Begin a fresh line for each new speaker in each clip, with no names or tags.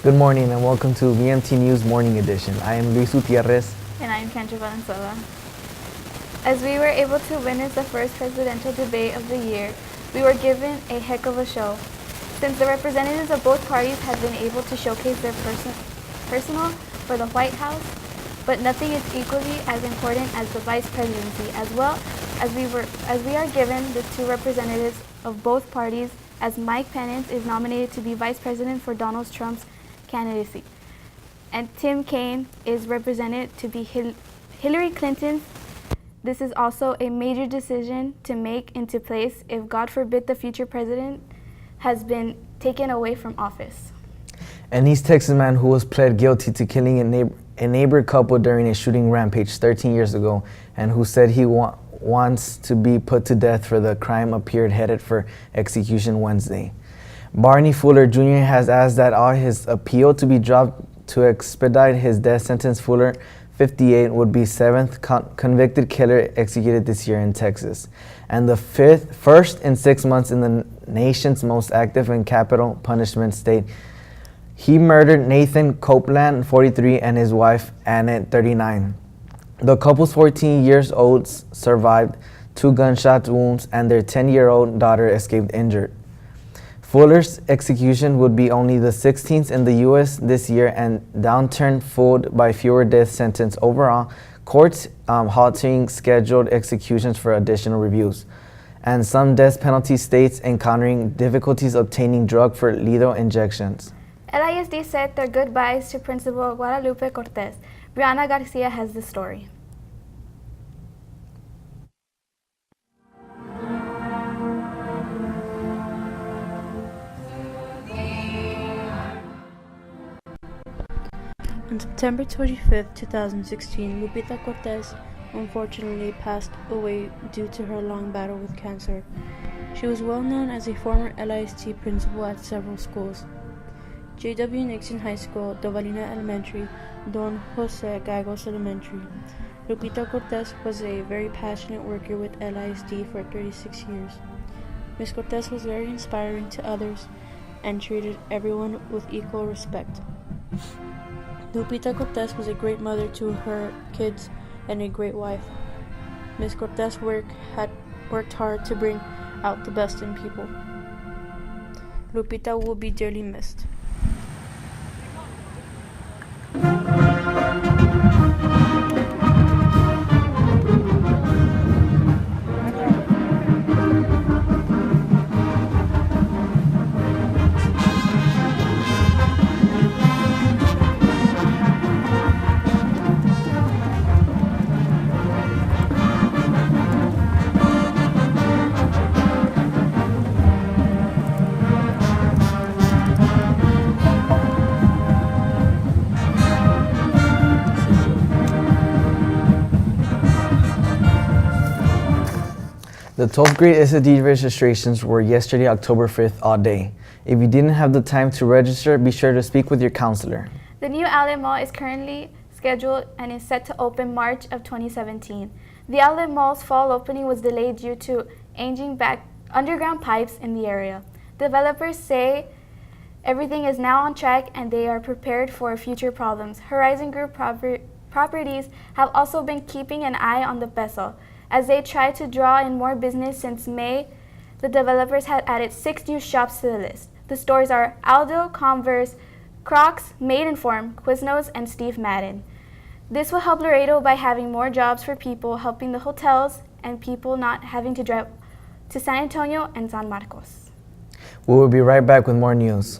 Good morning and welcome to VMT News Morning Edition. I am Luis Gutierrez.
And I'm Kendra Valenzuela. As we were able to witness the first presidential debate of the year, we were given a heck of a show. Since the representatives of both parties have been able to showcase their personal for the White House, but nothing is equally as important as the vice presidency, as well as we are given the two representatives of both parties, as Mike Pence is nominated to be vice president for Donald Trump's candidacy, and Tim Kaine is represented to be Hillary Clinton's. This is also a major decision to make into place if, God forbid, the future president has been taken away from office.
An East Texas man who was pled guilty to killing a neighbor couple during a shooting rampage 13 years ago and who said he wants to be put to death for the crime appeared headed for execution Wednesday. Barney Fuller Jr. has asked that all his appeal to be dropped to expedite his death sentence. Fuller, 58, would be seventh convicted killer executed this year in Texas, and the first in 6 months in the nation's most active and capital punishment state. He murdered Nathan Copeland, 43, and his wife, Annette, 39. The couple's 14 years old survived 2 gunshot wounds, and their 10-year-old daughter escaped injured. Fuller's execution would be only the 16th in the U.S. this year and downturn fooled by fewer death sentences overall. Courts halting scheduled executions for additional reviews, and some death penalty states encountering difficulties obtaining drug for lethal injections.
LISD said their goodbyes to Principal Guadalupe Cortez. Brianna Garcia has the story.
On September 25, 2016, Lupita Cortez unfortunately passed away due to her long battle with cancer. She was well known as a former LISD principal at several schools: J.W. Nixon High School, Dovalina Elementary, Don Jose Gagos Elementary. Lupita Cortez was a very passionate worker with LISD for 36 years. Ms. Cortez was very inspiring to others and treated everyone with equal respect. Lupita Cortez was a great mother to her kids and a great wife. Ms. Cortez had worked hard to bring out the best in people. Lupita will be dearly missed.
The 12th grade SAT registrations were yesterday, October 5th, all day. If you didn't have the time to register, be sure to speak with your counselor.
The new outlet mall is currently scheduled and is set to open March of 2017. The outlet mall's fall opening was delayed due to aging back underground pipes in the area. Developers say everything is now on track and they are prepared for future problems. Horizon Group Properties have also been keeping an eye on the peso. As they try to draw in more business since May, the developers had added 6 new shops to the list. The stores are Aldo, Converse, Crocs, Maidenform, Quiznos, and Steve Madden. This will help Laredo by having more jobs for people, helping the hotels, and people not having to drive to San Antonio and San Marcos.
We will be right back with more news.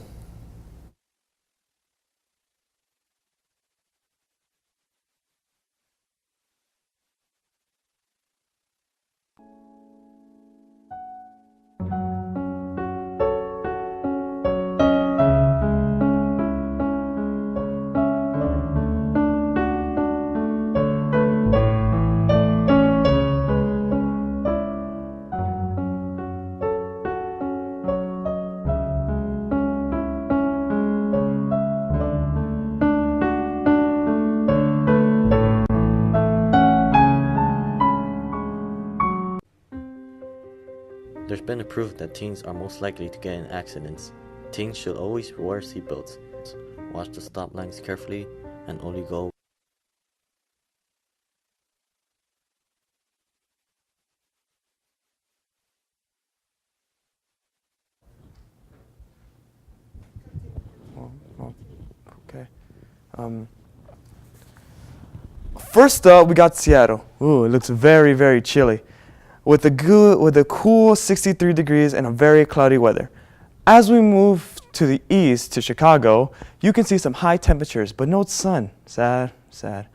There's been a proof that teens are most likely to get in accidents. Teens should always wear seatbelts. Watch the stop lines carefully and only go.
Okay. First up, we got Seattle. Ooh, it looks very, very chilly, with a cool 63 degrees and a very cloudy weather. As we move to the east to Chicago, you can see some high temperatures, but no sun. Sad, sad.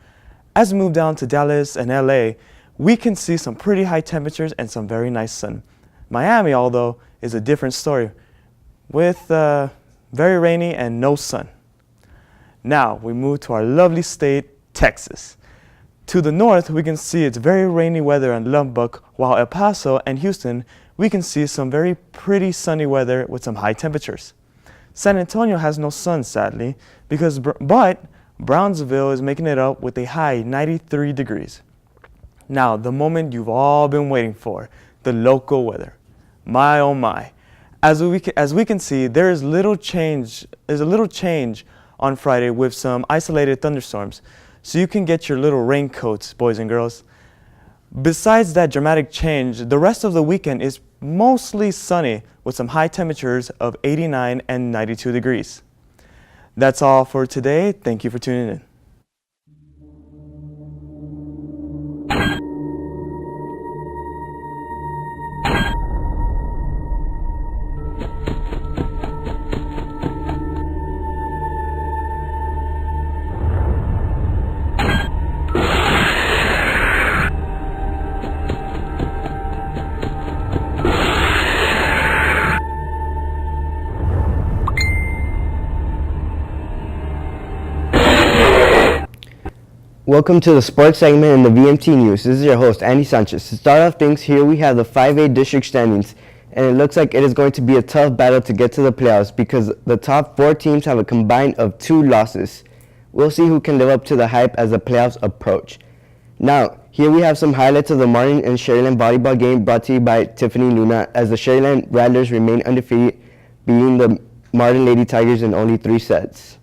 As we move down to Dallas and LA, we can see some pretty high temperatures and some very nice sun. Miami, although, is a different story, with very rainy and no sun. Now we move to our lovely state, Texas. To the north, we can see it's very rainy weather in Lubbock, while El Paso and Houston, we can see some very pretty sunny weather with some high temperatures. San Antonio has no sun, sadly, but Brownsville is making it up with a high 93 degrees. Now, the moment you've all been waiting for, the local weather. My oh my. As we can see, there is a little change on Friday with some isolated thunderstorms, so you can get your little raincoats, boys and girls. Besides that dramatic change, the rest of the weekend is mostly sunny with some high temperatures of 89 and 92 degrees. That's all for today. Thank you for tuning in.
Welcome to the sports segment in the VMT News. This is your host, Andy Sanchez. To start off things, here we have the 5A district standings, and it looks like it is going to be a tough battle to get to the playoffs because the top 4 teams have a combined of 2 losses. We'll see who can live up to the hype as the playoffs approach. Now, here we have some highlights of the Martin and Sharyland volleyball game brought to you by Tiffany Luna as the Sharyland Rattlers remain undefeated, beating the Martin Lady Tigers in only 3 sets.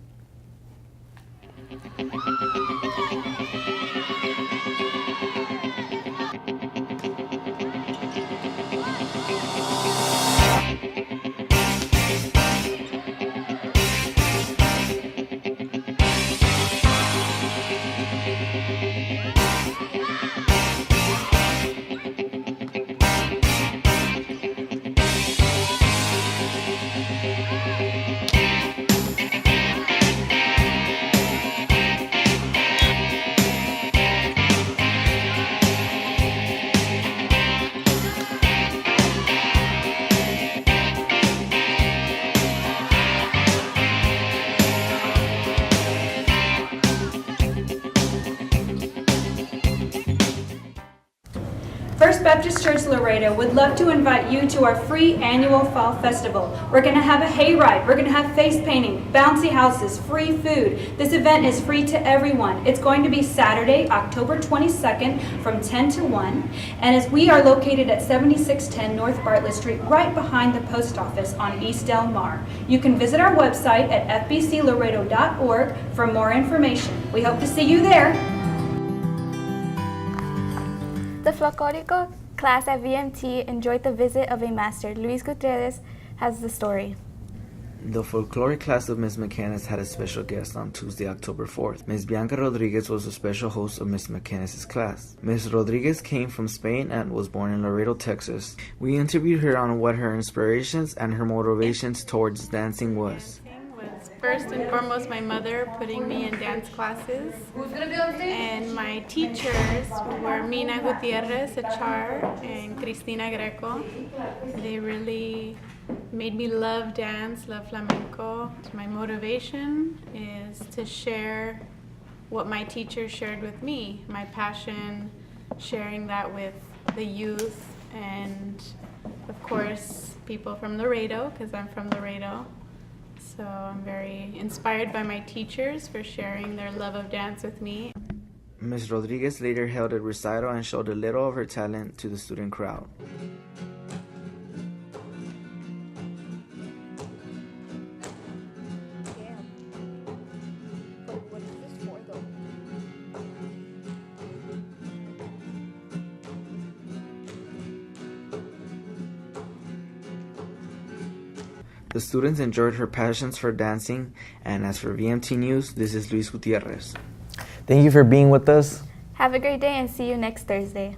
First Baptist Church Laredo would love to invite you to our free annual fall festival. We're going to have a hayride, we're going to have face painting, bouncy houses, free food. This event is free to everyone. It's going to be Saturday, October 22nd from 10 to 1. And as we are located at 7610 North Bartlett Street, right behind the post office on East Del Mar. You can visit our website at fbclaredo.org for more information. We hope to see you there.
The folklorico class at VMT enjoyed the visit of a master. Luis Gutierrez has the story.
The folkloric class of Ms. McCannis had a special guest on Tuesday, October 4th. Ms. Bianca Rodriguez was the special host of Ms. McCannis' class. Ms. Rodriguez came from Spain and was born in Laredo, Texas. We interviewed her on what her inspirations and her motivations towards dancing was.
First and foremost, my mother putting me in dance classes, and my teachers were Mina Gutierrez, Achar, and Cristina Greco. They really made me love dance, love flamenco. My motivation is to share what my teachers shared with me, my passion, sharing that with the youth, and of course, people from Laredo, because I'm from Laredo. So I'm very inspired by my teachers for sharing their love of dance with me.
Ms. Rodriguez later held a recital and showed a little of her talent to the student crowd. The students enjoyed her passions for dancing, and as for VMT News, this is Luis Gutierrez. Thank you for being with us.
Have a great day and see you next Thursday.